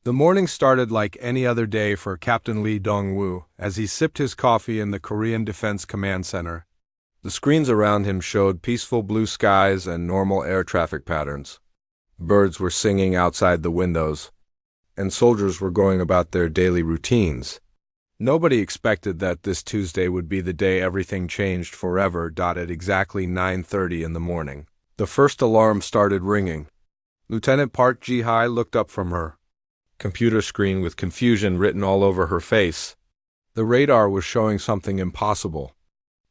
The morning started like any other day for Captain Lee Dong-woo as he sipped his coffee in the Korean Defense Command Center. The screens around him showed peaceful blue skies and normal air traffic patterns. Birds were singing outside the windows, and soldiers were going about their daily routines. Nobody expected that this Tuesday would be the day everything changed forever. At exactly 9:30 in the morning, the first alarm started ringing. Lieutenant Park Ji-hai looked up from her computer screen with confusion written all over her face. The radar was showing something impossible.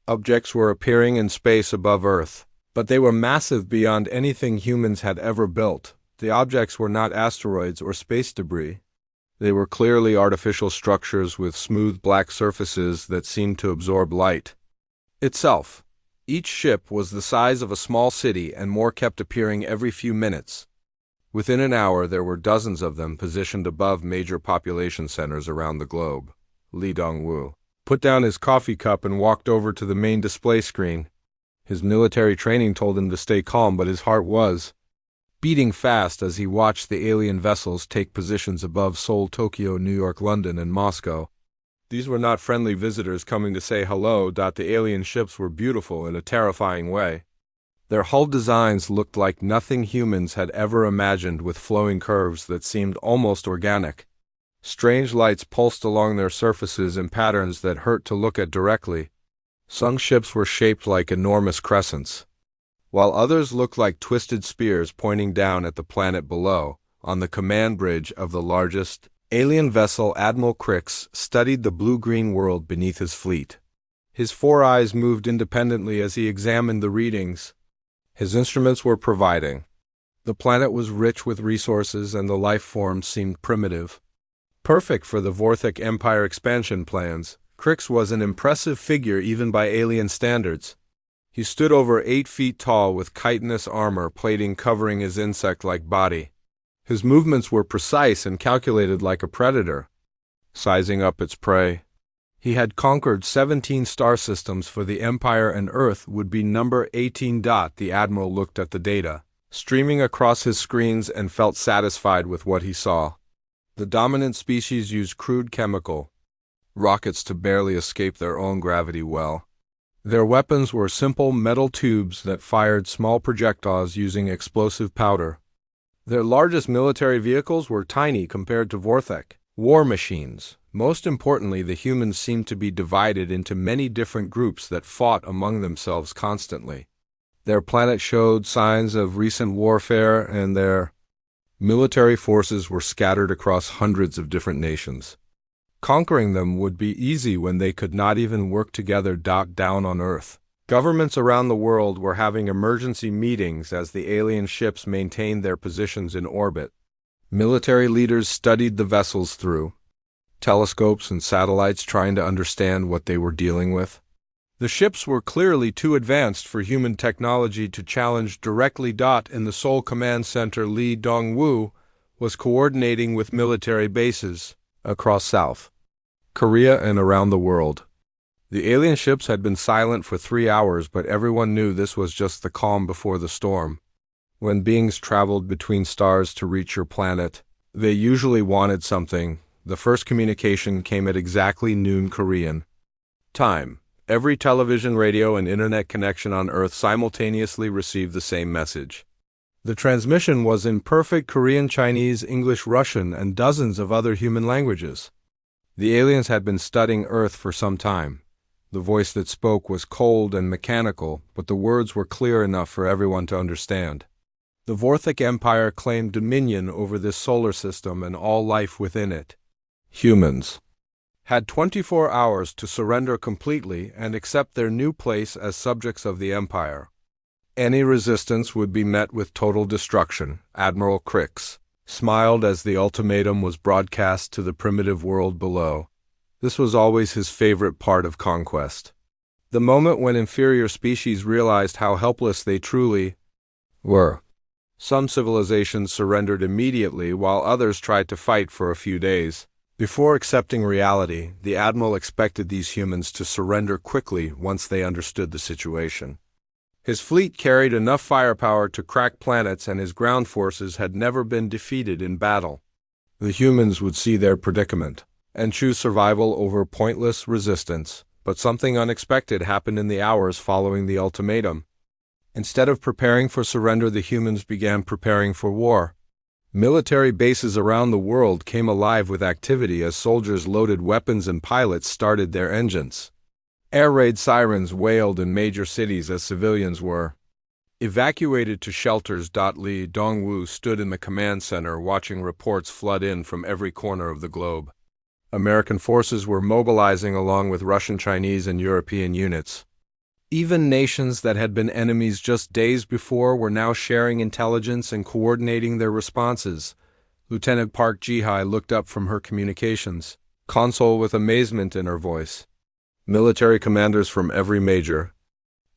Objects were appearing in space above Earth, but they were massive beyond anything humans had ever built. The objects were not asteroids or space debris. They were clearly artificial structures with smooth black surfaces that seemed to absorb light itself. Each ship was the size of a small city, and more kept appearing every few minutes. Within an hour, there were dozens of them positioned above major population centers around the globe. Lee Dong-woo put down his coffee cup and walked over to the main display screen. His military training told him to stay calm, but his heart was beating fast as he watched the alien vessels take positions above Seoul, Tokyo, New York, London, and Moscow. These were not friendly visitors coming to say hello. The alien ships were beautiful in a terrifying way. Their hull designs looked like nothing humans had ever imagined, with flowing curves that seemed almost organic. Strange lights pulsed along their surfaces in patterns that hurt to look at directly. Some ships were shaped like enormous crescents, while others looked like twisted spears pointing down at the planet below. On the command bridge of the largest alien vessel, Admiral Crix studied the blue-green world beneath his fleet. His four eyes moved independently as he examined the readings his instruments were providing. The planet was rich with resources, and the life forms seemed primitive, perfect for the Vorthik Empire expansion plans. Crix was an impressive figure even by alien standards. He stood over 8 feet tall with chitinous armor plating covering his insect-like body. His movements were precise and calculated like a predator, sizing up its prey. He had conquered 17 star systems for the Empire, and Earth would be number 18. The Admiral looked at the data streaming across his screens and felt satisfied with what he saw. The dominant species used crude chemical rockets to barely escape their own gravity well. Their weapons were simple metal tubes that fired small projectiles using explosive powder. Their largest military vehicles were tiny compared to Vorthik war machines. Most importantly, the humans seemed to be divided into many different groups that fought among themselves constantly. Their planet showed signs of recent warfare, and their military forces were scattered across hundreds of different nations. Conquering them would be easy when they could not even work together. Down on Earth, governments around the world were having emergency meetings as the alien ships maintained their positions in orbit. Military leaders studied the vessels through telescopes and satellites, trying to understand what they were dealing with. The ships were clearly too advanced for human technology to challenge directly. In the Seoul Command Center, Lee Dong-woo was coordinating with military bases across South Korea and around the world. The alien ships had been silent for 3 hours, but everyone knew this was just the calm before the storm. When beings traveled between stars to reach your planet, they usually wanted something. The first communication came at exactly noon Korean time. Every television, radio, and internet connection on Earth simultaneously received the same message. The transmission was in perfect Korean, Chinese, English, Russian, and dozens of other human languages. The aliens had been studying Earth for some time. The voice that spoke was cold and mechanical, but the words were clear enough for everyone to understand. The Vorthik Empire claimed dominion over this solar system and all life within it. Humans had 24 hours to surrender completely and accept their new place as subjects of the Empire. Any resistance would be met with total destruction. Admiral Crix smiled as the ultimatum was broadcast to the primitive world below. This was always his favorite part of conquest. The moment when inferior species realized how helpless they truly were. Some civilizations surrendered immediately, while others tried to fight for a few days. Before accepting reality, the Admiral expected these humans to surrender quickly once they understood the situation. His fleet carried enough firepower to crack planets, and his ground forces had never been defeated in battle. The humans would see their predicament and choose survival over pointless resistance. But something unexpected happened in the hours following the ultimatum. Instead of preparing for surrender, the humans began preparing for war. Military bases around the world came alive with activity as soldiers loaded weapons and pilots started their engines. Air raid sirens wailed in major cities as civilians were evacuated to shelters. Li Dongwu stood in the command center watching reports flood in from every corner of the globe. American forces were mobilizing along with Russian, Chinese, and European units. Even nations that had been enemies just days before were now sharing intelligence and coordinating their responses. Lieutenant Park Ji-hai looked up from her communications console with amazement in her voice. Military commanders from every major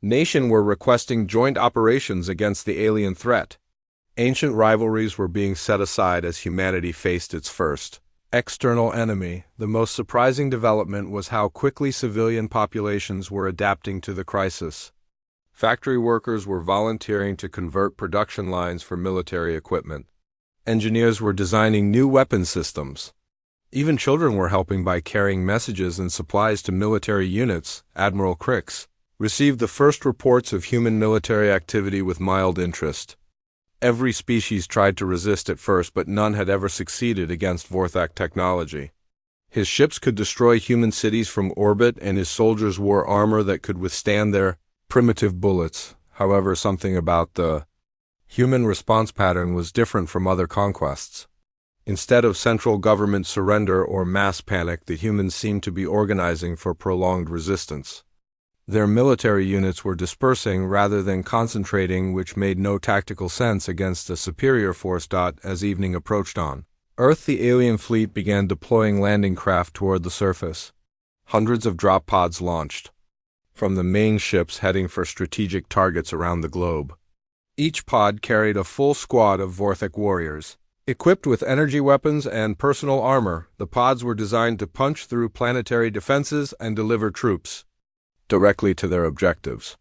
nation were requesting joint operations against the alien threat. Ancient rivalries were being set aside as humanity faced its first external enemy. The most surprising development was how quickly civilian populations were adapting to the crisis. Factory workers were volunteering to convert production lines for military equipment. Engineers were designing new weapon systems. Even children were helping by carrying messages and supplies to military units. Admiral Crix received the first reports of human military activity with mild interest. Every species tried to resist at first, but none had ever succeeded against Vorthak technology. His ships could destroy human cities from orbit, and his soldiers wore armor that could withstand their primitive bullets. However, something about the human response pattern was different from other conquests. Instead of central government surrender or mass panic, the humans seemed to be organizing for prolonged resistance. Their military units were dispersing rather than concentrating, which made no tactical sense against a superior force. As evening approached on Earth, the alien fleet began deploying landing craft toward the surface. Hundreds of drop pods launched from the main ships, heading for strategic targets around the globe. Each pod carried a full squad of Vorthak warriors. Equipped with energy weapons and personal armor, the pods were designed to punch through planetary defenses and deliver troops directly to their objectives.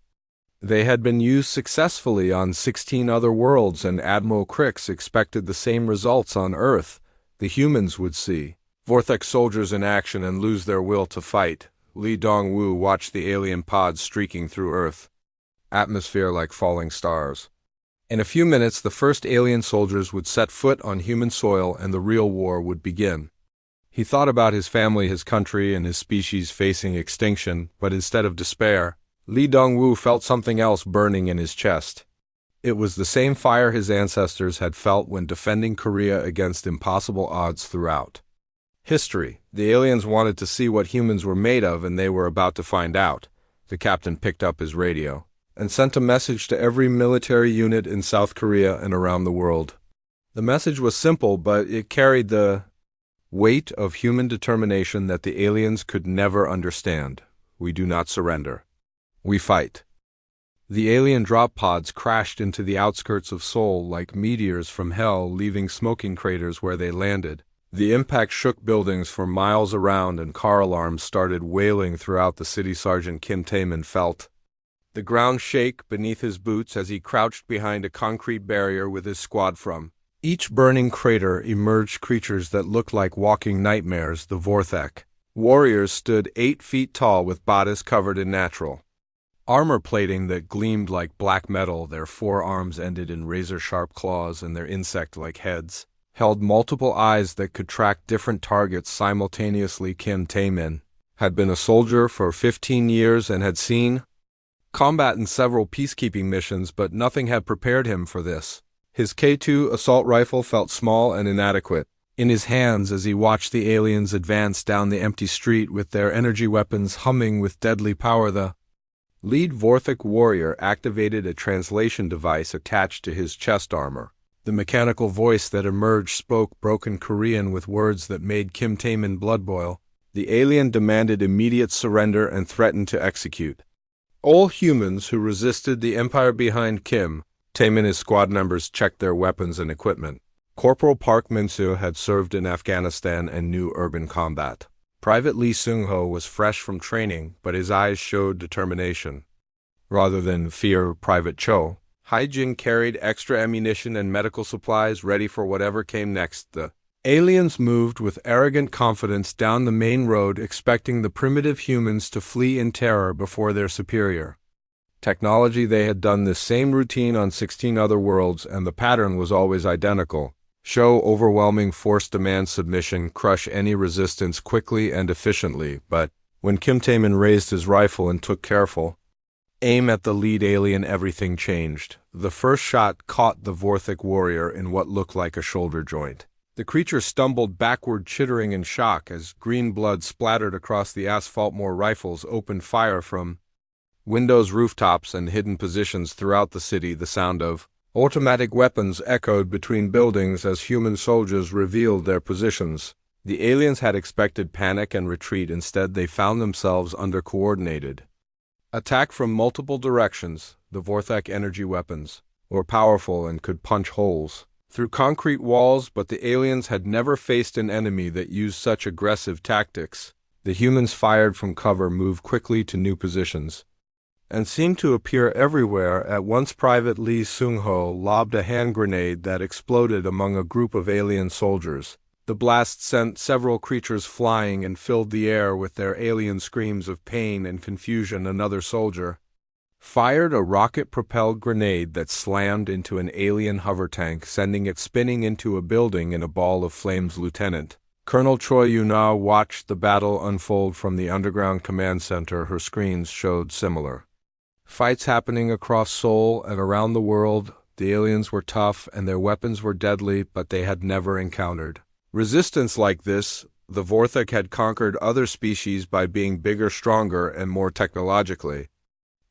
They had been used successfully on 16 other worlds, and Admiral Crix expected the same results on Earth. The humans would see Vorthak soldiers in action and lose their will to fight. Li Dongwu watched the alien pods streaking through Earth atmosphere like falling stars. In a few minutes, the first alien soldiers would set foot on human soil and the real war would begin. He thought about his family, his country, and his species facing extinction, but instead of despair, Li Dongwu felt something else burning in his chest. It was the same fire his ancestors had felt when defending Korea against impossible odds throughout history. The aliens wanted to see what humans were made of, and they were about to find out. The captain picked up his radio and sent a message to every military unit in South Korea and around the world. The message was simple, but it carried the weight of human determination that the aliens could never understand. We do not surrender. We fight. The alien drop pods crashed into the outskirts of Seoul like meteors from hell, leaving smoking craters where they landed. The impact shook buildings for miles around, and car alarms started wailing throughout the city. Sergeant Kim Tae-min felt the ground shake beneath his boots as he crouched behind a concrete barrier with his squad. From each burning crater emerged creatures that looked like walking nightmares. The Vorthak warriors stood 8 feet tall with bodies covered in natural armor plating that gleamed like black metal. Their forearms ended in razor-sharp claws, and their insect-like heads held multiple eyes that could track different targets simultaneously. Kim Tae-min had been a soldier for 15 years and had seen combat in several peacekeeping missions, but nothing had prepared him for this. His K2 assault rifle felt small and inadequate in his hands as he watched the aliens advance down the empty street with their energy weapons humming with deadly power. The lead Vorthak warrior activated a translation device attached to his chest armor. The mechanical voice that emerged spoke broken Korean with words that made Kim Tae-min blood boil. The alien demanded immediate surrender and threatened to execute all humans who resisted. The empire behind Kim Tae-min and his squad members checked their weapons and equipment. Corporal Park Min-soo had served in Afghanistan and knew urban combat. Private Lee Seung-ho was fresh from training, but his eyes showed determination rather than fear. Private Cho Haijin carried extra ammunition and medical supplies ready for whatever came next. The Aliens moved with arrogant confidence down the main road, expecting the primitive humans to flee in terror before their superior technology. They had done this same routine on 16 other worlds, and the pattern was always identical. Show overwhelming force, demand submission, crush any resistance quickly and efficiently. But when Kim Tae-min raised his rifle and took careful aim at the lead alien, everything changed. The first shot caught the Vorthic warrior in what looked like a shoulder joint. The creature stumbled backward, chittering in shock as green blood splattered across the asphalt. More rifles opened fire from windows, rooftops, and hidden positions throughout the city. The sound of automatic weapons echoed between buildings as human soldiers revealed their positions. The aliens had expected panic and retreat. Instead, they found themselves under coordinated attack from multiple directions. The Vorthic energy weapons were powerful and could punch holes through concrete walls, but the aliens had never faced an enemy that used such aggressive tactics. The humans fired from cover, moved quickly to new positions, and seemed to appear everywhere at once. Private Lee Seung-ho lobbed a hand grenade that exploded among a group of alien soldiers. The blast sent several creatures flying and filled the air with their alien screams of pain and confusion. Another soldier fired a rocket-propelled grenade that slammed into an alien hover tank, sending it spinning into a building in a ball of flames. Lieutenant Colonel Choi Yuna watched the battle unfold from the underground command center. Her screens showed similar fights happening across Seoul and around the world. The aliens were tough and their weapons were deadly, but they had never encountered resistance like this. The Vorthic had conquered other species by being bigger, stronger, and more technologically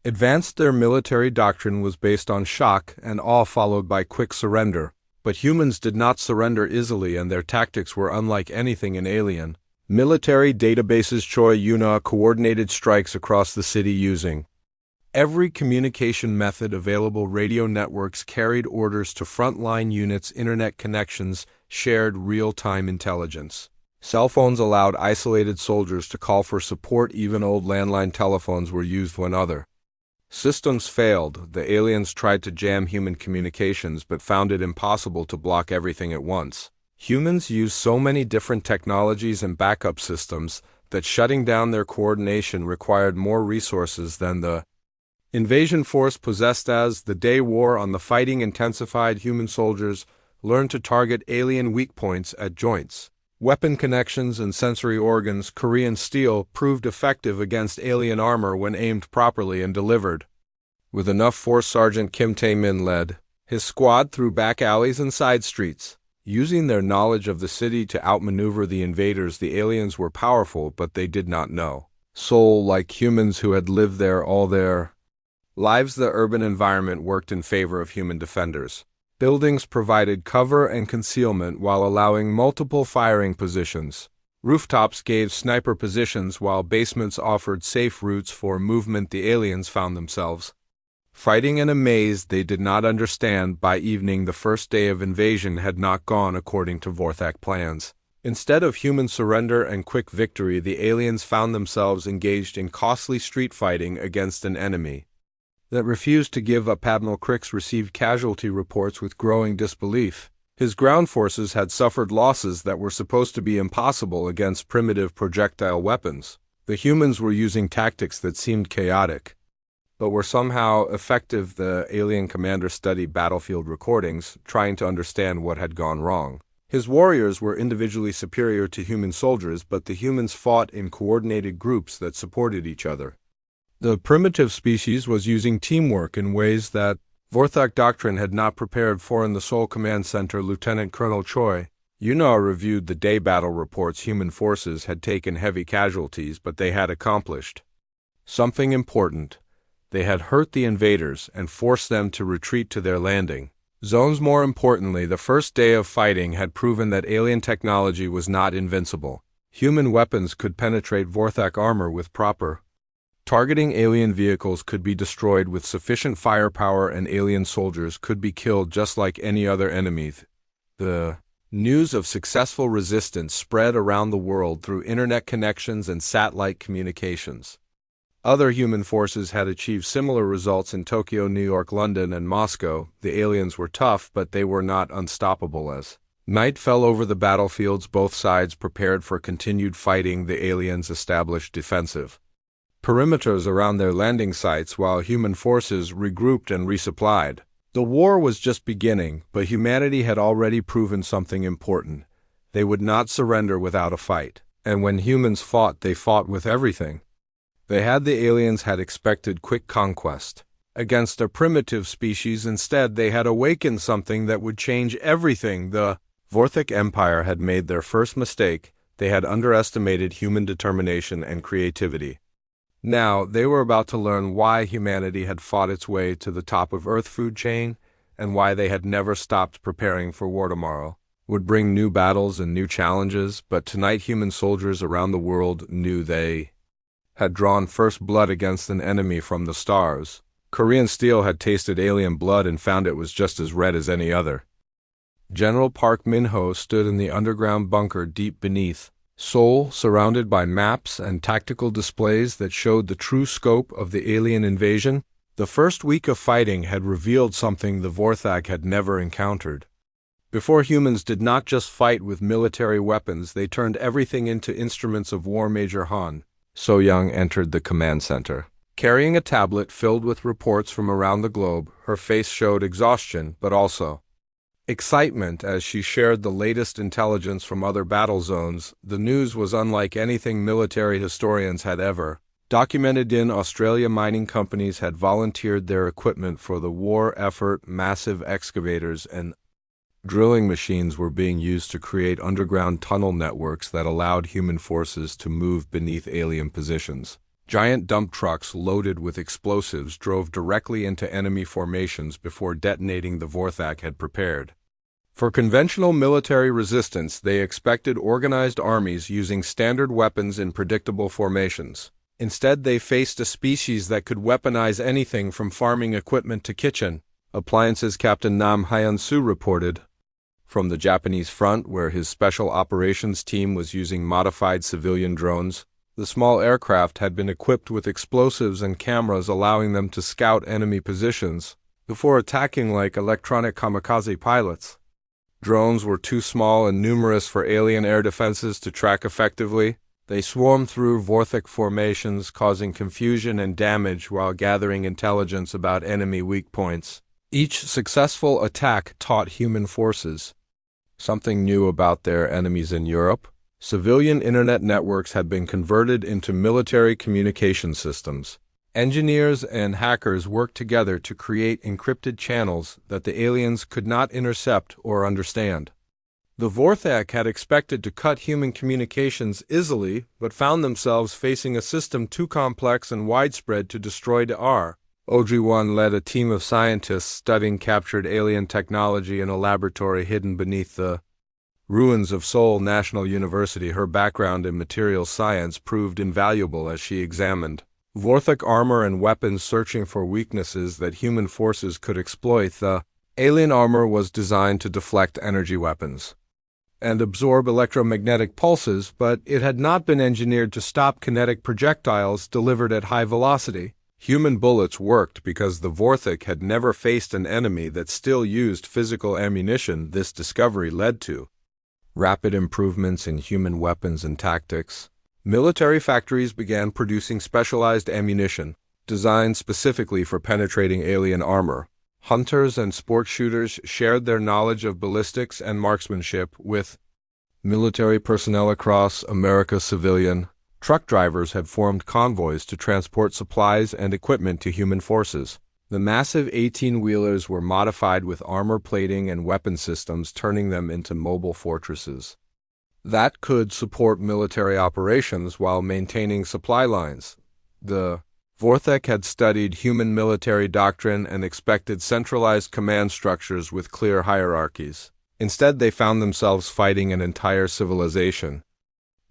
advanced. Their military doctrine was based on shock and awe, followed by quick surrender. But humans did not surrender easily, and their tactics were unlike anything in alien military databases. Choi Yuna coordinated strikes across the city using every communication method available. Radio networks carried orders to frontline units. Internet connections shared real-time intelligence. Cell phones allowed isolated soldiers to call for support. Even old landline telephones were used when other systems failed. The aliens tried to jam human communications but found it impossible to block everything at once. Humans used so many different technologies and backup systems that shutting down their coordination required more resources than the invasion force possessed. As the day wore on, the fighting intensified. Human soldiers learned to target alien weak points at joints, weapon connections, and sensory organs. Korean steel proved effective against alien armor when aimed properly and delivered with enough force. Sergeant Kim Tae-min led his squad through back alleys and side streets, using their knowledge of the city to outmaneuver the invaders. The aliens were powerful, but they did not know Seoul like humans who had lived there all their lives. The urban environment worked in favor of human defenders. Buildings provided cover and concealment while allowing multiple firing positions. Rooftops gave sniper positions, while basements offered safe routes for movement. The aliens found themselves fighting in a maze they did not understand. By evening, the first day of invasion had not gone according to Vorthic plans. Instead of human surrender and quick victory, the aliens found themselves engaged in costly street fighting against an enemy that refused to give up. Admiral Crix received casualty reports with growing disbelief. His ground forces had suffered losses that were supposed to be impossible against primitive projectile weapons. The humans were using tactics that seemed chaotic, but were somehow effective. The alien commander studied battlefield recordings, trying to understand what had gone wrong. His warriors were individually superior to human soldiers, but the humans fought in coordinated groups that supported each other. The primitive species was using teamwork in ways that Vorthic doctrine had not prepared for. In the Seoul Command Center, Lieutenant Colonel Choi Yuna reviewed the day battle reports. Human forces had taken heavy casualties, but they had accomplished something important. They had hurt the invaders and forced them to retreat to their landing zones. More importantly, the first day of fighting had proven that alien technology was not invincible. Human weapons could penetrate Vorthic armor with proper targeting. Alien vehicles could be destroyed with sufficient firepower, and alien soldiers could be killed just like any other enemy. The news of successful resistance spread around the world through internet connections and satellite communications. Other human forces had achieved similar results in Tokyo, New York, London, and Moscow. The aliens were tough, but they were not unstoppable. As Night fell over the battlefields, both sides prepared for continued fighting. The aliens established defensive perimeters around their landing sites while human forces regrouped and resupplied. The war was just beginning, but humanity had already proven something important. They would not surrender without a fight. And when humans fought, they fought with everything. The aliens had expected quick conquest against a primitive species. Instead, they had awakened something that would change everything. The Vorthic Empire had made their first mistake. They had underestimated human determination and creativity. Now, they were about to learn why humanity had fought its way to the top of Earth's food chain, and why they had never stopped preparing for war. Tomorrow would bring new battles and new challenges, but tonight human soldiers around the world knew they had drawn first blood against an enemy from the stars. Korean steel had tasted alien blood and found it was just as red as any other. General Park Min-ho stood in the underground bunker deep beneath Seoul, surrounded by maps and tactical displays that showed the true scope of the alien invasion. The first week of fighting had revealed something the Vorthak had never encountered. Before, humans did not just fight with military weapons, they turned everything into instruments of war. Major Han So-young entered the command center, carrying a tablet filled with reports from around the globe. Her face showed exhaustion, but also excitement as she shared the latest intelligence from other battle zones. The news was unlike anything military historians had ever documented. In Australia, mining companies had volunteered their equipment for the war effort. Massive excavators and drilling machines were being used to create underground tunnel networks that allowed human forces to move beneath alien positions. Giant dump trucks loaded with explosives drove directly into enemy formations before detonating. The Vorthak had prepared for conventional military resistance. They expected organized armies using standard weapons in predictable formations. Instead, they faced a species that could weaponize anything from farming equipment to kitchen appliances. Captain Nam Hyun-soo reported from the Japanese front, where his special operations team was using modified civilian drones. The small aircraft had been equipped with explosives and cameras, allowing them to scout enemy positions before attacking like electronic kamikaze pilots. Drones were too small and numerous for alien air defenses to track effectively. They swarmed through Vorthak formations, causing confusion and damage while gathering intelligence about enemy weak points. Each successful attack taught human forces something new about their enemies. In Europe, civilian internet networks had been converted into military communication systems. Engineers and hackers worked together to create encrypted channels that the aliens could not intercept or understand. The Vorthak had expected to cut human communications easily, but found themselves facing a system too complex and widespread to destroy. Ojwan led a team of scientists studying captured alien technology in a laboratory hidden beneath the ruins of Seoul National University. Her background in materials science proved invaluable as she examined Vorthak armor and weapons, searching for weaknesses that human forces could exploit. The alien armor was designed to deflect energy weapons and absorb electromagnetic pulses, but it had not been engineered to stop kinetic projectiles delivered at high velocity. Human bullets worked because the Vorthak had never faced an enemy that still used physical ammunition. This discovery led to rapid improvements in human weapons and tactics. Military factories began producing specialized ammunition, designed specifically for penetrating alien armor. Hunters and sport shooters shared their knowledge of ballistics and marksmanship with military personnel across America. Civilian truck drivers had formed convoys to transport supplies and equipment to human forces. The massive 18-wheelers were modified with armor plating and weapon systems, turning them into mobile fortresses that could support military operations while maintaining supply lines. The Vorthak had studied human military doctrine and expected centralized command structures with clear hierarchies. Instead, they found themselves fighting an entire civilization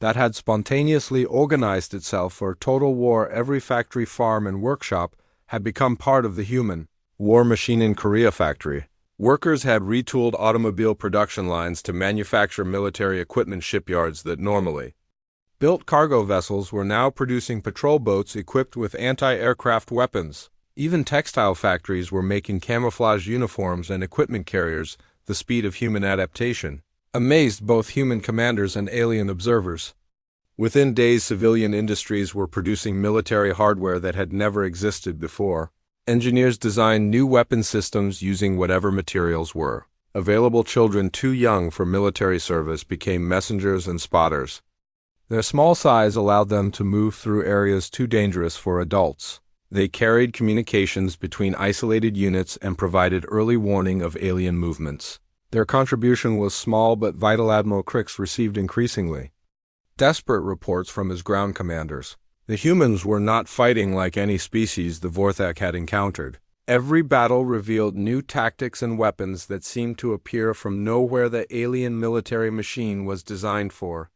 that had spontaneously organized itself for total war. Every factory, farm, and workshop had become part of the human war machine. In Korea factory, workers had retooled automobile production lines to manufacture military equipment. Shipyards that normally built cargo vessels were now producing patrol boats equipped with anti-aircraft weapons. Even textile factories were making camouflage uniforms and equipment carriers. The speed of human adaptation amazed both human commanders and alien observers. Within days, civilian industries were producing military hardware that had never existed before. Engineers designed new weapon systems using whatever materials were available. Children too young for military service became messengers and spotters. Their small size allowed them to move through areas too dangerous for adults. They carried communications between isolated units and provided early warning of alien movements. Their contribution was small but vital. Admiral Crix received increasingly desperate reports from his ground commanders. The humans were not fighting like any species the Vorthak had encountered. Every battle revealed new tactics and weapons that seemed to appear from nowhere. The alien military machine was designed for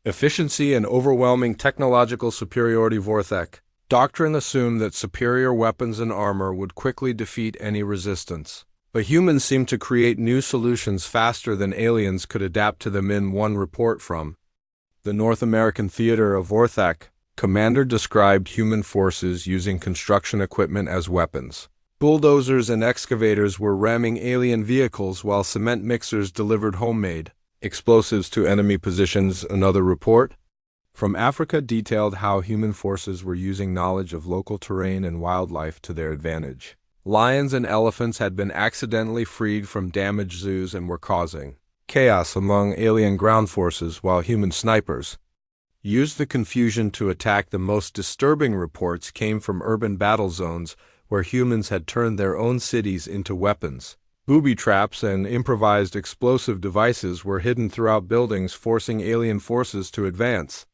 efficiency and overwhelming technological superiority. Vorthak doctrine assumed that superior weapons and armor would quickly defeat any resistance. But humans seemed to create new solutions faster than aliens could adapt to them. In one report from the North American theater of Vorthak, commander described human forces using construction equipment as weapons. Bulldozers and excavators were ramming alien vehicles while cement mixers delivered homemade explosives to enemy positions. Another report from Africa detailed how human forces were using knowledge of local terrain and wildlife to their advantage. Lions and elephants had been accidentally freed from damaged zoos and were causing chaos among alien ground forces, while human snipers used the confusion to attack. The most disturbing reports came from urban battle zones where humans had turned their own cities into weapons. Booby traps and improvised explosive devices were hidden throughout buildings, forcing alien forces to advance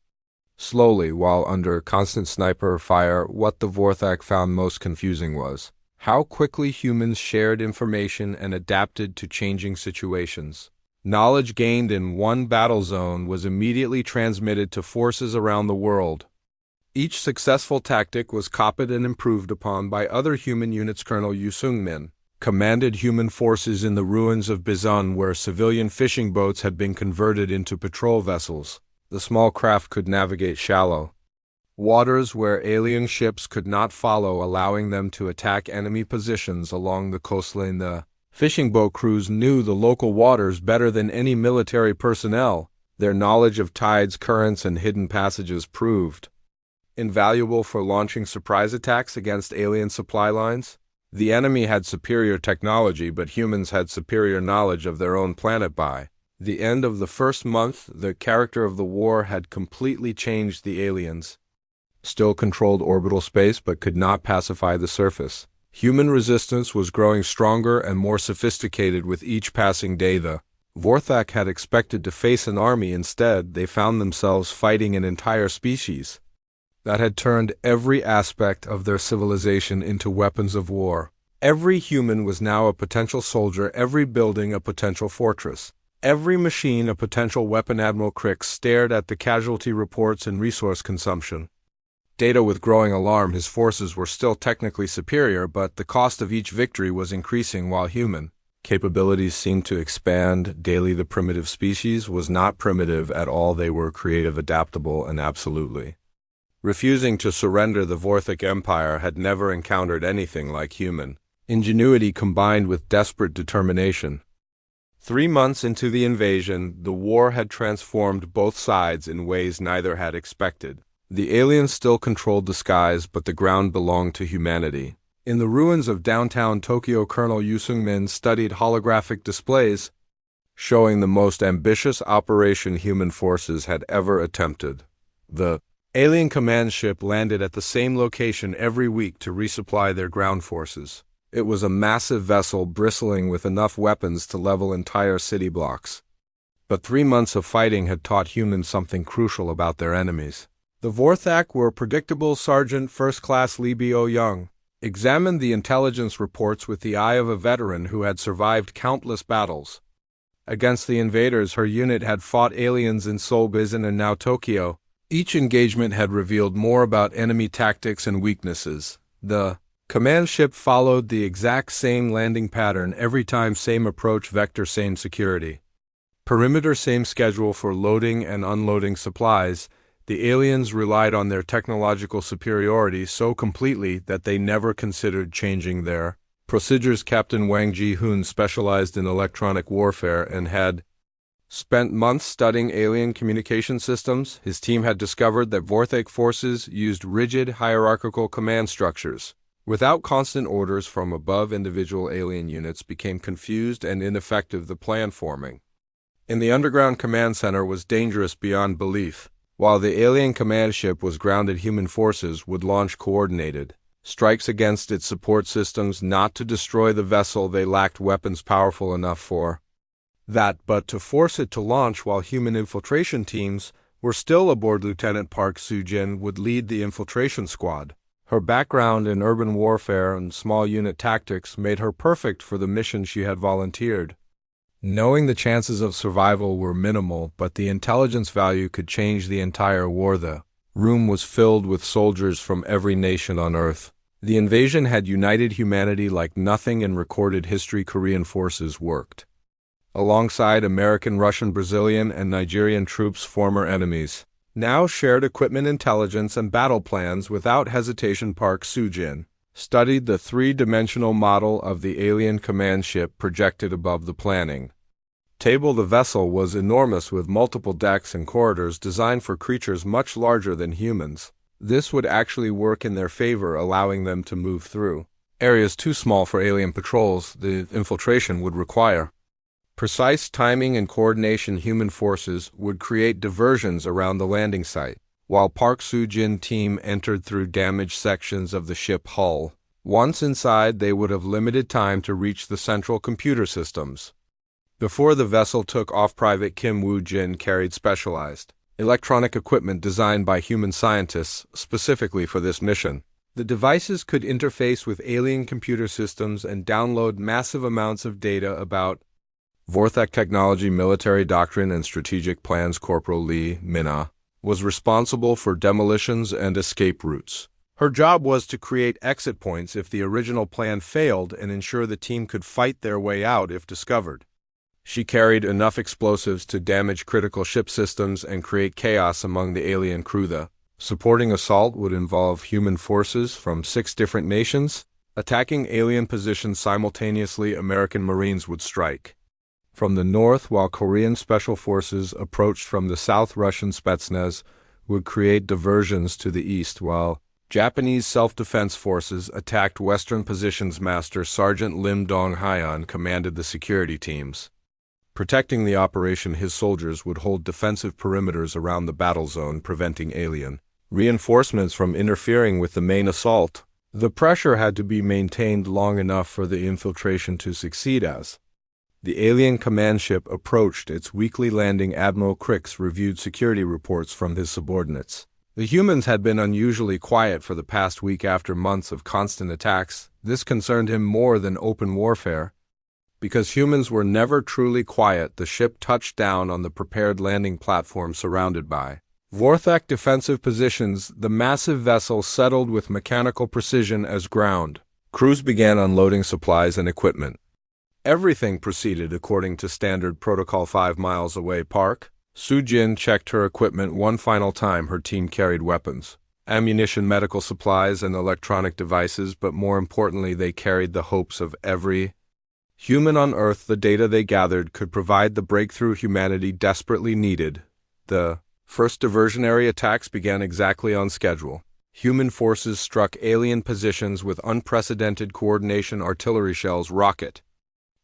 slowly while under constant sniper fire. What the Vorthak found most confusing was how quickly humans shared information and adapted to changing situations. Knowledge gained in one battle zone was immediately transmitted to forces around the world. Each successful tactic was copied and improved upon by other human units. Colonel Yu Sung-min commanded human forces in the ruins of Bizun, where civilian fishing boats had been converted into patrol vessels. The small craft could navigate shallow waters where alien ships could not follow, allowing them to attack enemy positions along the coastline. The fishing boat crews knew the local waters better than any military personnel. Their knowledge of tides, currents, and hidden passages proved invaluable for launching surprise attacks against alien supply lines. The enemy had superior technology, but humans had superior knowledge of their own planet. By the end of the first month, the character of the war had completely changed. The aliens still controlled orbital space but could not pacify the surface. Human resistance was growing stronger and more sophisticated with each passing day. The Vorthak had expected to face an army. Instead, they found themselves fighting an entire species that had turned every aspect of their civilization into weapons of war. Every human was now a potential soldier, every building a potential fortress, every machine a potential weapon. Admiral Crix stared at the casualty reports and resource consumption data with growing alarm. His forces were still technically superior, but the cost of each victory was increasing while human capabilities seemed to expand daily. The primitive species was not primitive at all. They were creative, adaptable, and absolutely refusing to surrender. The Vorthak Empire had never encountered anything like human ingenuity combined with desperate determination. 3 months into the invasion, the war had transformed both sides in ways neither had expected. The aliens still controlled the skies, but the ground belonged to humanity. In the ruins of downtown Tokyo, Colonel Yu Sung-min studied holographic displays showing the most ambitious operation human forces had ever attempted. The alien command ship landed at the same location every week to resupply their ground forces. It was a massive vessel bristling with enough weapons to level entire city blocks. But 3 months of fighting had taught humans something crucial about their enemies. The Vorthak were predictable. Sergeant First Class Lee Bo Young examined the intelligence reports with the eye of a veteran who had survived countless battles against the invaders. Her unit had fought aliens in Seoul, Bizun, and now Tokyo. Each engagement had revealed more about enemy tactics and weaknesses. The command ship followed the exact same landing pattern every time, same approach vector, same security perimeter, same schedule for loading and unloading supplies. The aliens relied on their technological superiority so completely that they never considered changing their procedures. Captain Wang Ji-hoon specialized in electronic warfare and had spent months studying alien communication systems. His team had discovered that Vorthak forces used rigid hierarchical command structures. Without constant orders from above, individual alien units became confused and ineffective, the plan forming. In the underground command center was dangerous beyond belief. While the alien command ship was grounded, human forces would launch coordinated strikes against its support systems, not to destroy the vessel. They lacked weapons powerful enough for that, but to force it to launch while human infiltration teams were still aboard. Lieutenant Park Soo-jin would lead the infiltration squad. Her background in urban warfare and small unit tactics made her perfect for the mission she had volunteered. Knowing the chances of survival were minimal, but the intelligence value could change the entire war. The room was filled with soldiers from every nation on Earth. The invasion had united humanity like nothing in recorded history. Korean forces worked alongside American, Russian, Brazilian, and Nigerian troops, former enemies. Now shared equipment, intelligence, and battle plans without hesitation. Park Soo-jin studied the three-dimensional model of the alien command ship projected above the planning table. The vessel was enormous, with multiple decks and corridors designed for creatures much larger than humans. This would actually work in their favor, allowing them to move through areas too small for alien patrols. The infiltration would require precise timing and coordination. Human forces would create diversions around the landing site, while Park Soo-jin's team entered through damaged sections of the ship hull. Once inside, they would have limited time to reach the central computer systems. Before the vessel took off, Private Kim Woo-jin carried specialized electronic equipment designed by human scientists specifically for this mission. The devices could interface with alien computer systems and download massive amounts of data about Vorthak technology, military doctrine, and strategic plans. Corporal Lee Mina was responsible for demolitions and escape routes. Her job was to create exit points if the original plan failed and ensure the team could fight their way out if discovered. She carried enough explosives to damage critical ship systems and create chaos among the alien crew. The supporting assault would involve human forces from 6 different nations attacking alien positions simultaneously. American Marines would strike from the north, while Korean special forces approached from the south. Russian Spetsnaz would create diversions to the east, while Japanese self-defense forces attacked western positions. Master Sergeant Lim Dong-hyeon commanded the security teams. Protecting the operation, his soldiers would hold defensive perimeters around the battle zone, preventing alien reinforcements from interfering with the main assault. The pressure had to be maintained long enough for the infiltration to succeed. As the alien command ship approached its weekly landing, Admiral Crix reviewed security reports from his subordinates. The humans had been unusually quiet for the past week after months of constant attacks. This concerned him more than open warfare. Because humans were never truly quiet, the ship touched down on the prepared landing platform surrounded by Vorthak defensive positions. The massive vessel settled with mechanical precision as ground crews began unloading supplies and equipment. Everything proceeded according to standard protocol. 5 miles away, Park Soo-jin checked her equipment one final time. Her team carried weapons, ammunition, medical supplies, and electronic devices, but more importantly, they carried the hopes of every human on Earth. The data they gathered could provide the breakthrough humanity desperately needed. The first diversionary attacks began exactly on schedule. Human forces struck alien positions with unprecedented coordination. Artillery shells, rocket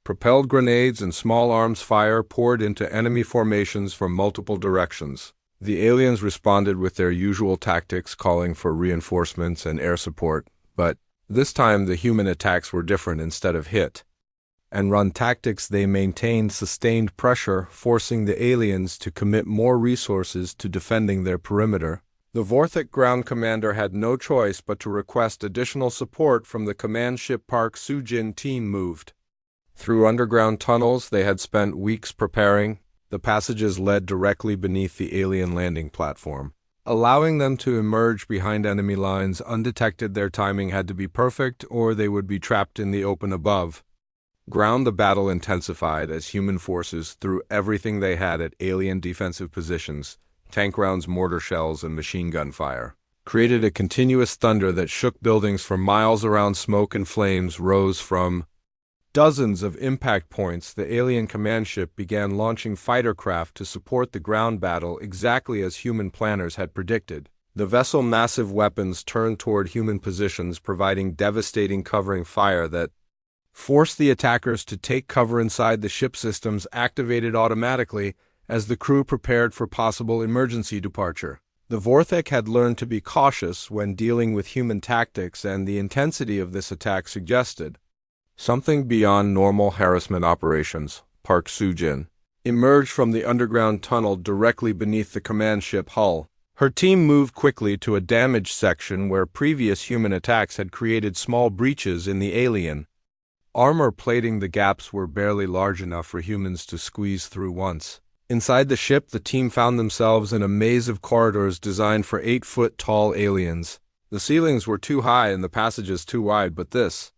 propelled grenades, and small arms fire poured into enemy formations from multiple directions. The aliens responded with their usual tactics, calling for reinforcements and air support, but this time the human attacks were different. Instead of hit and run tactics, they maintained sustained pressure, forcing the aliens to commit more resources to defending their perimeter. The Vorthak ground commander had no choice but to request additional support from the command ship. Park Soo-jin team moved through underground tunnels they had spent weeks preparing. The passages led directly beneath the alien landing platform, allowing them to emerge behind enemy lines undetected. Their timing had to be perfect, or they would be trapped in the open above ground. The battle intensified as human forces threw everything they had at alien defensive positions. Tank rounds, mortar shells, and machine gun fire created a continuous thunder that shook buildings for miles around. Smoke and flames rose from dozens of impact points, the alien command ship began launching fighter craft to support the ground battle exactly as human planners had predicted. The vessel's massive weapons turned toward human positions, providing devastating covering fire that forced the attackers to take cover inside the ship systems activated automatically as the crew prepared for possible emergency departure. The Vorthek had learned to be cautious when dealing with human tactics, and the intensity of this attack suggested something beyond normal harassment operations. Park Soo-jin emerged from the underground tunnel directly beneath the command ship hull. Her team moved quickly to a damaged section where previous human attacks had created small breaches in the alien armor plating. The gaps were barely large enough for humans to squeeze through once. Inside the ship, the team found themselves in a maze of corridors designed for 8-foot-tall aliens. The ceilings were too high and the passages too wide, but this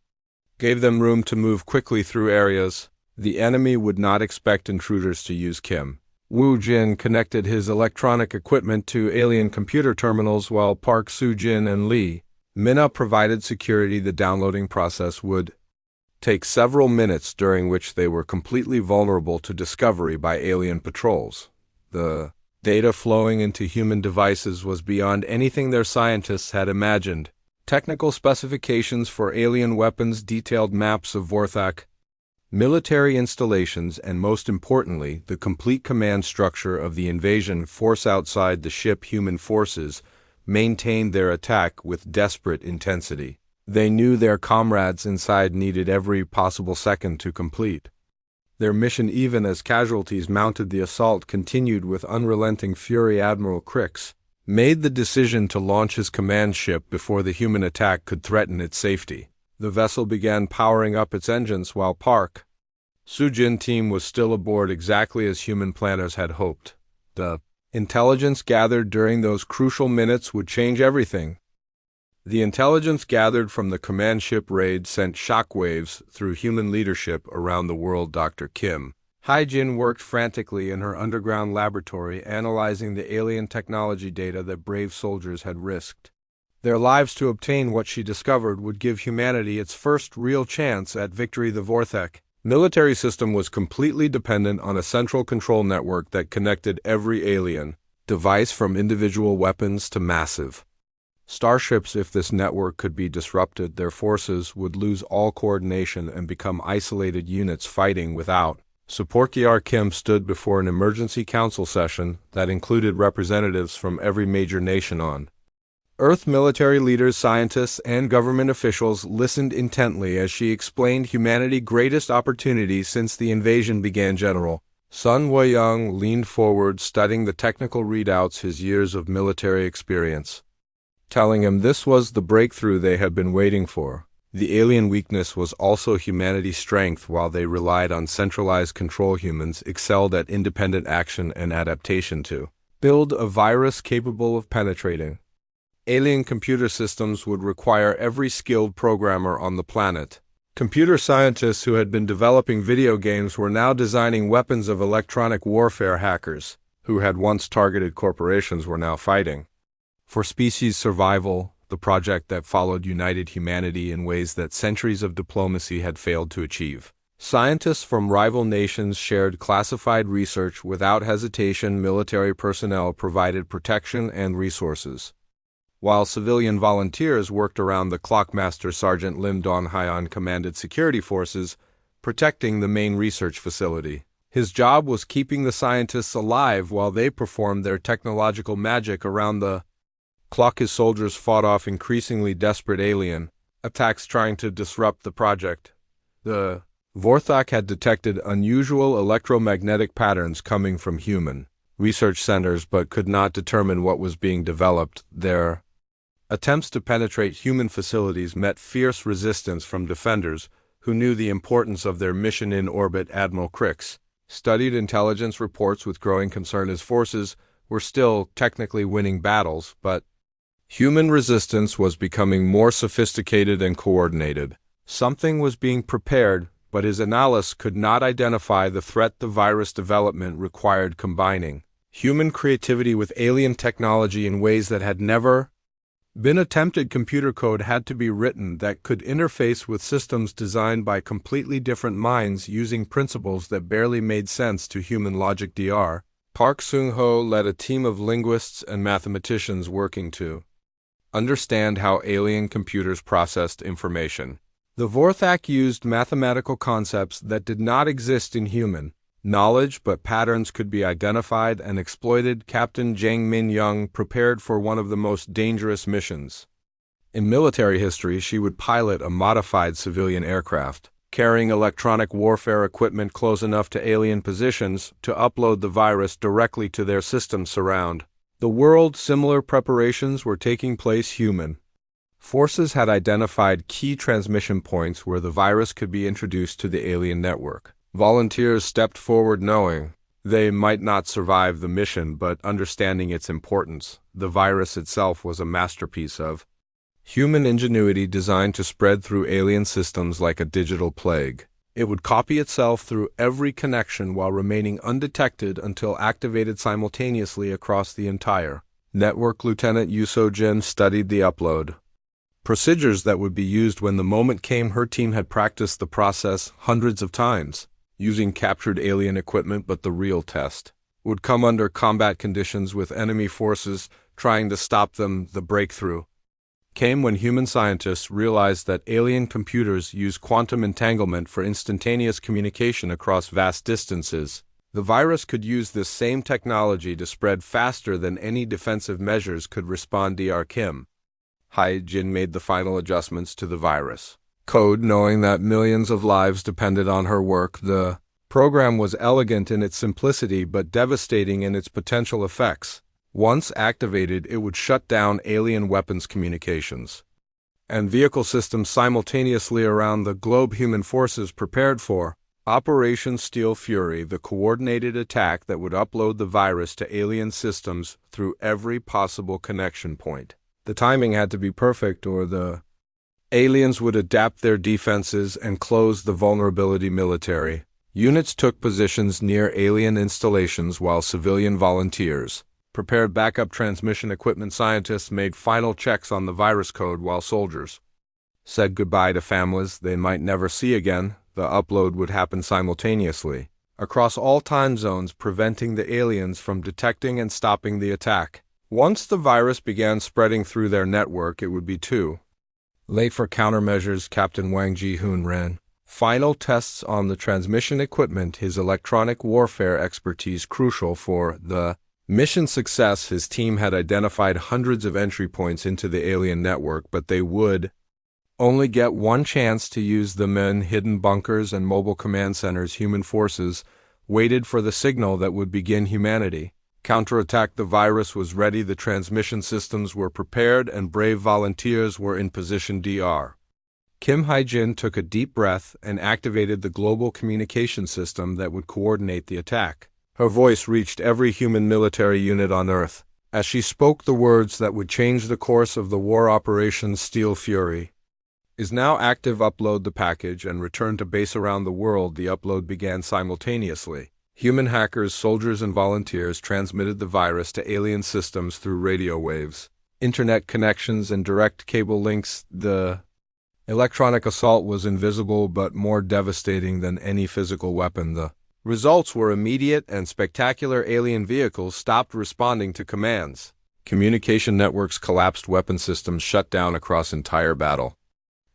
gave them room to move quickly through areas the enemy would not expect intruders to use. Kim Woo-jin connected his electronic equipment to alien computer terminals, while Park Soo-jin and Lee Mina provided security. The downloading process would take several minutes, during which they were completely vulnerable to discovery by alien patrols. The data flowing into human devices was beyond anything their scientists had imagined. Technical specifications for alien weapons, detailed maps of Vorthak military installations, and most importantly, the complete command structure of the invasion force outside the ship. Human forces maintained their attack with desperate intensity. They knew their comrades inside needed every possible second to complete their mission. Even as casualties mounted, the assault continued with unrelenting fury. Admiral Crix made the decision to launch his command ship before the human attack could threaten its safety. The vessel began powering up its engines while Park Soo-jin team was still aboard, exactly as human planners had hoped. The intelligence gathered during those crucial minutes would change everything. The intelligence gathered from the command ship raid sent shockwaves through human leadership around the world. Dr. Kim Hae-jin worked frantically in her underground laboratory, analyzing the alien technology data that brave soldiers had risked their lives to obtain. What she discovered would give humanity its first real chance at victory. The Vorthek military system was completely dependent on a central control network that connected every alien device, from individual weapons to massive starships. If this network could be disrupted, their forces would lose all coordination and become isolated units fighting without support. Kim stood before an emergency council session that included representatives from every major nation on Earth. Military leaders, scientists, and government officials listened intently as she explained humanity's greatest opportunity since the invasion began. General Sun Woo-young leaned forward, studying the technical readouts, his years of military experience telling him this was the breakthrough they had been waiting for. The alien weakness was also humanity's strength. While they relied on centralized control, humans excelled at independent action and adaptation. To build a virus capable of penetrating alien computer systems would require every skilled programmer on the planet. Computer scientists who had been developing video games were now designing weapons of electronic warfare. Hackers who had once targeted corporations were now fighting for species survival. The project that followed united humanity in ways that centuries of diplomacy had failed to achieve. Scientists from rival nations shared classified research without hesitation. Military personnel provided protection and resources, while civilian volunteers worked around the clock. Master Sergeant Lim Dong-hyeon commanded security forces, protecting the main research facility. His job was keeping the scientists alive while they performed their technological magic around the clock. His soldiers fought off increasingly desperate alien attacks trying to disrupt the project. The Vorthak had detected unusual electromagnetic patterns coming from human research centers, but could not determine what was being developed. Their attempts to penetrate human facilities met fierce resistance from defenders who knew the importance of their mission. In orbit, Admiral Crix studied intelligence reports with growing concern. His forces were still technically winning battles, but human resistance was becoming more sophisticated and coordinated. Something was being prepared, but his analysts could not identify the threat. The virus development required combining human creativity with alien technology in ways that had never been attempted, computer code had to be written that could interface with systems designed by completely different minds using principles that barely made sense to human logic. Dr. Park Seung-ho led a team of linguists and mathematicians working to understand how alien computers processed information. The Vorthak used mathematical concepts that did not exist in human knowledge, but patterns could be identified and exploited. Captain Jang Min-young prepared for one of the most dangerous missions in military history. She would pilot a modified civilian aircraft, carrying electronic warfare equipment close enough to alien positions to upload the virus directly to their system surround the world. Similar preparations were taking place. Human forces had identified key transmission points where the virus could be introduced to the alien network. Volunteers stepped forward knowing they might not survive the mission, but understanding its importance. The virus itself was a masterpiece of human ingenuity designed to spread through alien systems like a digital plague. It would copy itself through every connection while remaining undetected until activated simultaneously across the entire network. Lieutenant Yoo So-jin studied the upload procedures that would be used when the moment came. Her team had practiced the process hundreds of times using captured alien equipment, but the real test would come under combat conditions with enemy forces trying to stop them. The breakthrough came when human scientists realized that alien computers use quantum entanglement for instantaneous communication across vast distances. The virus could use this same technology to spread faster than any defensive measures could respond. Dr. Kim Hae-jin made the final adjustments to the virus code, knowing that millions of lives depended on her work. The program was elegant in its simplicity but devastating in its potential effects. Once activated, it would shut down alien weapons communications and vehicle systems simultaneously around the globe. Human forces prepared for Operation Steel Fury, the coordinated attack that would upload the virus to alien systems through every possible connection point. The timing had to be perfect, or the aliens would adapt their defenses and close the vulnerability. Military units took positions near alien installations while civilian volunteers prepared backup transmission equipment. Scientists made final checks on the virus code while soldiers said goodbye to families they might never see again. The upload would happen simultaneously across all time zones, preventing the aliens from detecting and stopping the attack. Once the virus began spreading through their network, it would be too late for countermeasures. Captain Wang Ji-hoon ran final tests on the transmission equipment, his electronic warfare expertise crucial for the mission's success. His team had identified hundreds of entry points into the alien network, but they would only get one chance to use them in hidden bunkers and mobile command centers. Human forces waited for the signal that would begin humanity counterattack. The virus was ready, the transmission systems were prepared, and brave volunteers were in position. Dr. Kim Hae-jin took a deep breath and activated the global communication system that would coordinate the attack. Her voice reached every human military unit on Earth as she spoke the words that would change the course of the war. Operation Steel Fury is now active. Upload the package and return to base. Around the world, the upload began simultaneously. Human hackers, soldiers, and volunteers transmitted the virus to alien systems through radio waves, internet connections, and direct cable links. The electronic assault was invisible but more devastating than any physical weapon. The results were immediate and spectacular. Alien vehicles stopped responding to commands. Communication networks collapsed. Weapon systems shut down across entire battle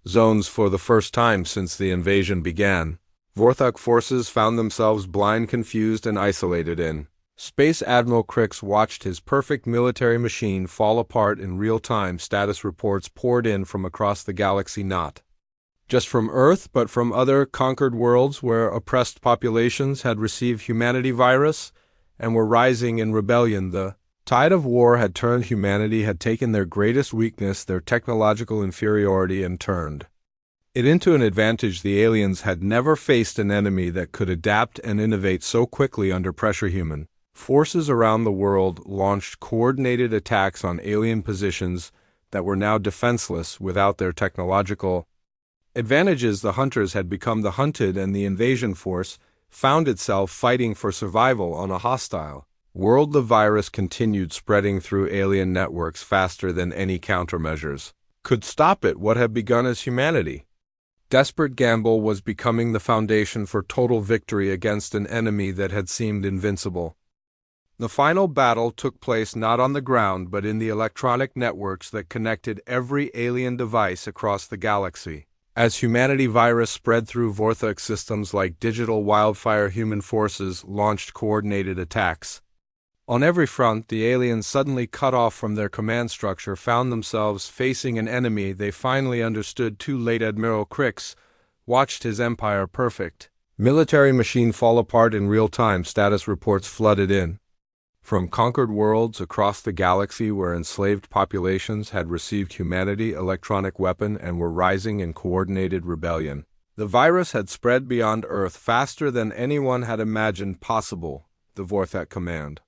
zones. For the first time since the invasion began, Vorthak forces found themselves blind, confused, and isolated in space. Admiral Crix watched his perfect military machine fall apart in real time. Status reports poured in from across the galaxy, not just from Earth, but from other conquered worlds where oppressed populations had received humanity virus and were rising in rebellion. The tide of war had turned. Humanity had taken their greatest weakness, their technological inferiority, and turned it into an advantage. The aliens had never faced an enemy that could adapt and innovate so quickly under pressure. Human forces around the world launched coordinated attacks on alien positions that were now defenseless without their technological advantages. The hunters had become the hunted, and the invasion force found itself fighting for survival on a hostile The virus continued spreading through alien networks faster than any countermeasures could stop it. What had begun as humanity? Desperate gamble was becoming the foundation for total victory against an enemy that had seemed invincible. The final battle took place not on the ground but in the electronic networks that connected every alien device across the galaxy. As humanity virus spread through Vortex systems like digital wildfire, human forces launched coordinated attacks. On every front, the aliens, suddenly cut off from their command structure, found themselves facing an enemy they finally understood too late. Admiral Crix watched his empire perfect military machine fall apart in real time. Status reports flooded in from conquered worlds across the galaxy where enslaved populations had received humanity electronic weapon and were rising in coordinated rebellion. The virus had spread beyond Earth faster than anyone had imagined possible. The Vortex command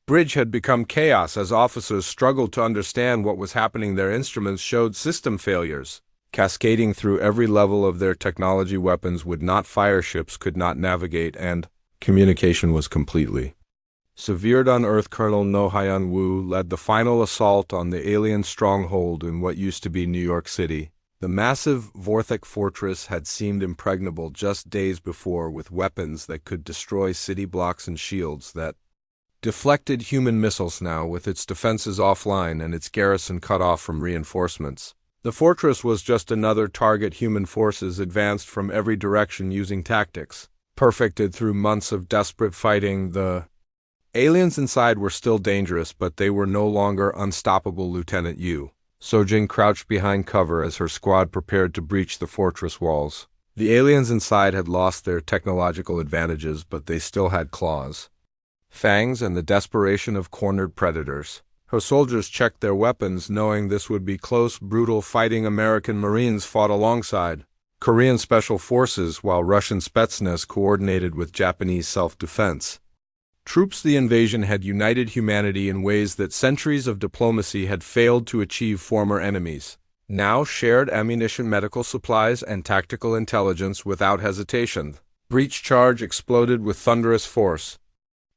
bridge had become chaos as officers struggled to understand what was happening. Their instruments showed system failures cascading through every level of their technology. Weapons would not fire, ships could not navigate, and communication was completely severed on Earth. Colonel No Hyun Woo led the final assault on the alien stronghold in what used to be New York City. The massive Vortex fortress had seemed impregnable just days before, with weapons that could destroy city blocks and shields that deflected human missiles. Now, with its defenses offline and its garrison cut off from reinforcements, the fortress was just another target. Human forces advanced from every direction using tactics perfected through months of desperate fighting. The aliens inside were still dangerous, but they were no longer unstoppable. Lieutenant Yu Sojin crouched behind cover as her squad prepared to breach the fortress walls. The aliens inside had lost their technological advantages, but they still had claws, fangs, and the desperation of cornered predators. Her soldiers checked their weapons, knowing this would be close, brutal fighting. American Marines fought alongside Korean Special Forces, while Russian Spetsnaz coordinated with Japanese self-defense troops. The invasion had united humanity in ways that centuries of diplomacy had failed to achieve. Former enemies now shared ammunition, medical supplies, and tactical intelligence without hesitation. Breach charge exploded with thunderous force,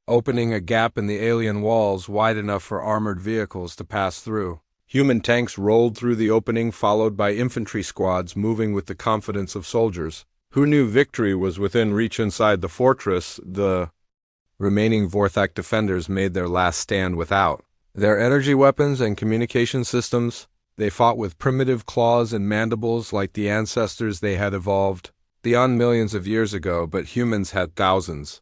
opening a gap in the alien walls wide enough for armored vehicles to pass through. Human tanks rolled through the opening, followed by infantry squads moving with the confidence of soldiers who knew victory was within reach. Inside the fortress, the remaining Vortex defenders made their last stand without their energy weapons and communication systems. They fought with primitive claws and mandibles like the ancestors they had evolved beyond millions of years ago, but humans had thousands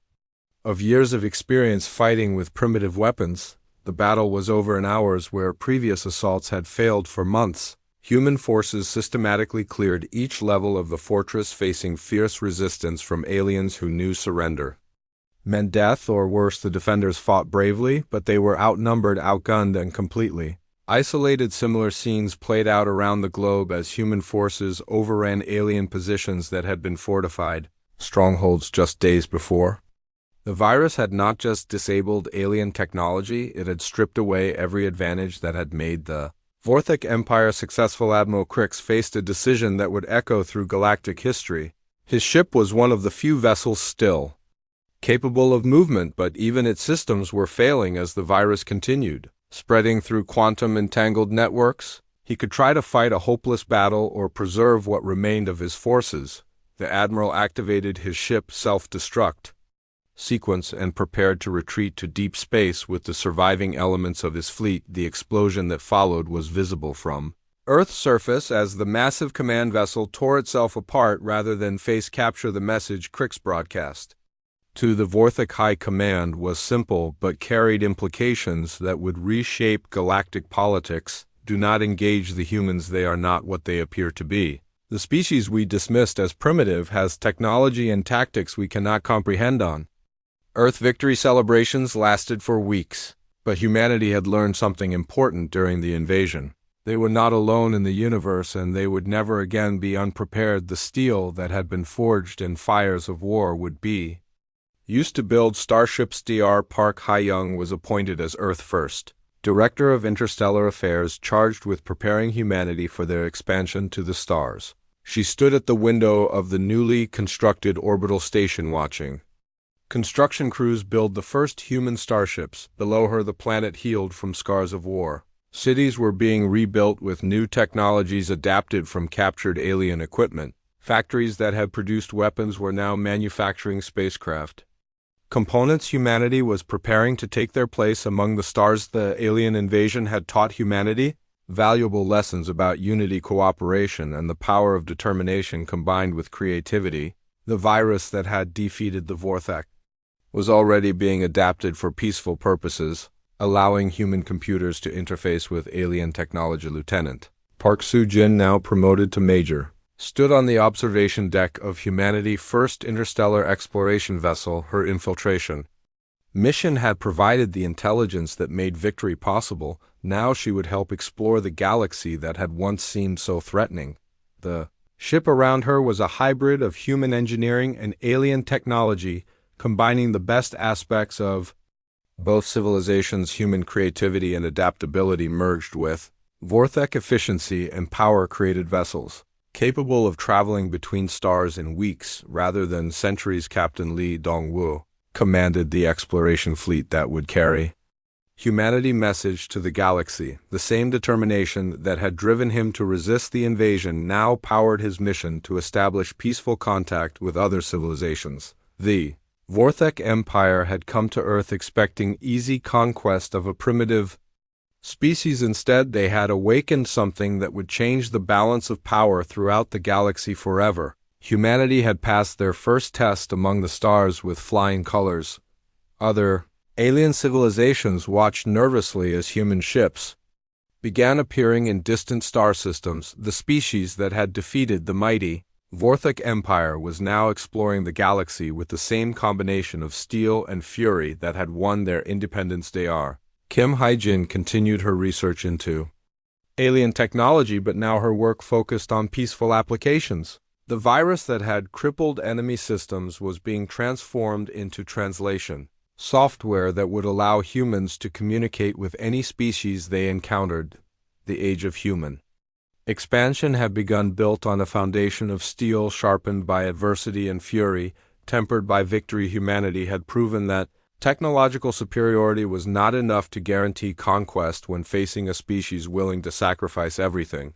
of years of experience fighting with primitive weapons. The battle was over in hours where previous assaults had failed for months. Human forces systematically cleared each level of the fortress, facing fierce resistance from aliens who knew surrender meant death, or worse. The defenders fought bravely, but they were outnumbered, outgunned, and completely isolated. Similar scenes played out around the globe as human forces overran alien positions that had been fortified strongholds just days before. The virus had not just disabled alien technology, it had stripped away every advantage that had made the Vortex Empire successful. Admiral Crix faced a decision that would echo through galactic history. His ship was one of the few vessels still capable of movement, but even its systems were failing as the virus continued spreading through quantum-entangled networks. He could try to fight a hopeless battle or preserve what remained of his forces. The Admiral activated his ship's self-destruct sequence and prepared to retreat to deep space with the surviving elements of his fleet. The explosion that followed was visible from Earth's surface as the massive command vessel tore itself apart rather than face capture. The message Crix broadcast to the Vortex High Command was simple but carried implications that would reshape galactic politics. Do not engage the humans. They are not what they appear to be. The species we dismissed as primitive has technology and tactics we cannot comprehend on. Earth victory celebrations lasted for weeks, but humanity had learned something important during the invasion. They were not alone in the universe, and they would never again be unprepared. The steel that had been forged in fires of war would be used to build starships. Dr. Park Hae-young was appointed as Earth First Director of Interstellar Affairs, charged with preparing humanity for their expansion to the stars. She stood at the window of the newly constructed orbital station watching Construction crews build the first human starships. Below her, the planet healed from scars of war. Cities were being rebuilt with new technologies adapted from captured alien equipment. Factories that had produced weapons were now manufacturing spacecraft. Components humanity was preparing to take their place among the stars. The alien invasion had taught humanity valuable lessons about unity, cooperation, and the power of determination combined with creativity. The virus that had defeated the Vorthak was already being adapted for peaceful purposes, allowing human computers to interface with alien technology. Lieutenant Park Soo-jin, now promoted to major, stood on the observation deck of humanity's first interstellar exploration vessel. Her infiltration mission had provided the intelligence that made victory possible. Now she would help explore the galaxy that had once seemed so threatening. The ship around her was a hybrid of human engineering and alien technology, combining the best aspects of both civilizations. Human creativity and adaptability merged with Vorthak efficiency and power created vessels capable of traveling between stars in weeks rather than centuries. Captain Lee Dong-woo commanded the exploration fleet that would carry humanity message to the galaxy. The same determination that had driven him to resist the invasion now powered his mission to establish peaceful contact with other civilizations. The Vorthak Empire had come to Earth expecting easy conquest of a primitive species. Instead, they had awakened something that would change the balance of power throughout the galaxy forever. Humanity had passed their first test among the stars with flying colors. Other alien civilizations watched nervously as human ships began appearing in distant star systems. The species that had defeated the mighty Vorthak Empire was now exploring the galaxy with the same combination of steel and fury that had won their independence. Dr. Kim Hae-jin continued her research into alien technology, but now her work focused on peaceful applications. The virus that had crippled enemy systems was being transformed into translation software that would allow humans to communicate with any species they encountered. The age of human expansion had begun, built on a foundation of steel sharpened by adversity and fury, tempered by victory. Humanity had proven that technological superiority was not enough to guarantee conquest when facing a species willing to sacrifice everything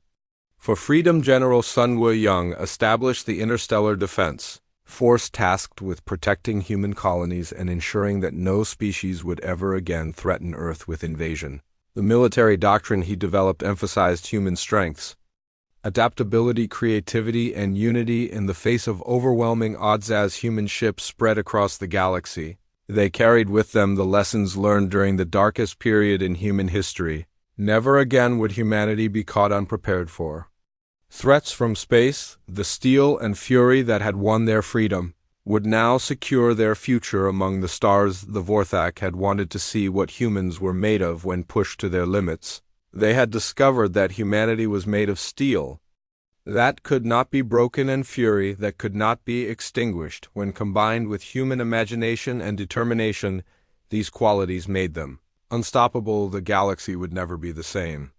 for freedom. General Sun Woo-young established the Interstellar Defense Force, tasked with protecting human colonies and ensuring that no species would ever again threaten Earth with invasion. The military doctrine he developed emphasized human strengths, adaptability, creativity, and unity in the face of overwhelming odds. As human ships spread across the galaxy, they carried with them the lessons learned during the darkest period in human history. Never again would humanity be caught unprepared for threats from space. The steel and fury that had won their freedom would now secure their future among the stars. The Vorthak had wanted to see what humans were made of when pushed to their limits. They had discovered that humanity was made of steel that could not be broken and fury that could not be extinguished. When combined with human imagination and determination, these qualities made them unstoppable. The galaxy would never be the same.